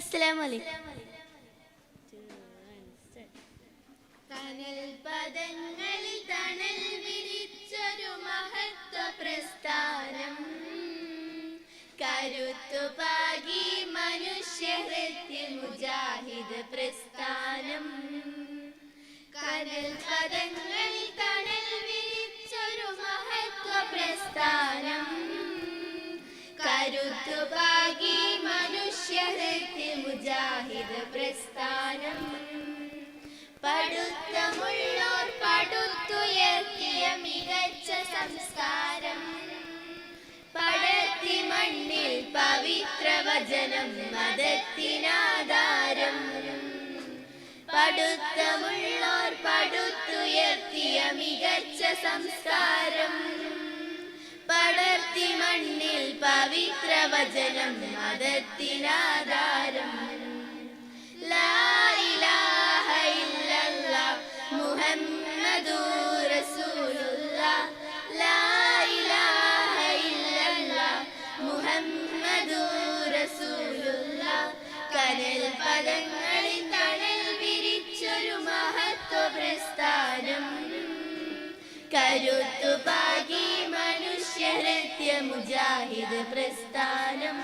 അസ്സലാമു അലൈക്കും. കനൽ പദങ്ങളിൽ തണൽ വിരിച്ചൊരു മഹത്വ പ്രസ്ഥാനം, കരുത്തുപാകി മനുഷ്യഹൃത്തിൽ മുജാഹിദ് പ്രസ്ഥാനം. കനൽ പദങ്ങളിൽ തണൽ വിരിച്ചൊരു മഹത്വ പ്രസ്ഥാനം, കരുത്തുപാകി മനുഷ്യഹൃത്തിൽ മുജാഹിദ് പ്രസ്ഥാനം. പടുത്തമുള്ളോർ പടുത്തുയർത്തിയ മികച്ച സംസ്കാരം, പടർത്തി മണ്ണിൽ പവിത്ര വചനം മതത്തിനാധാരം. പടുത്തമുള്ളോർ പടുത്തുയർത്തിയ മികച്ച സംസ്കാരം, പടർത്തി മണ്ണിൽ പവിത്ര വചനം മതത്തിനാധാരം. ലാ ഇലാഹ ഇല്ലല്ലാഹ് മുഹമ്മദുർ റസൂലുള്ളാഹ്, ലാ ഇലാഹ ഇല്ലല്ലാഹ് മുഹമ്മദുർ റസൂലുള്ളാഹ്. കനൽ പദങ്ങളിൽ തണൽ വിരിച്ചൊരു മഹത്വ പ്രസ്ഥാനം, കരുത്തുപാകി മനുഷ്യഹൃത്യ മുജാഹിദ് പ്രസ്ഥാനം.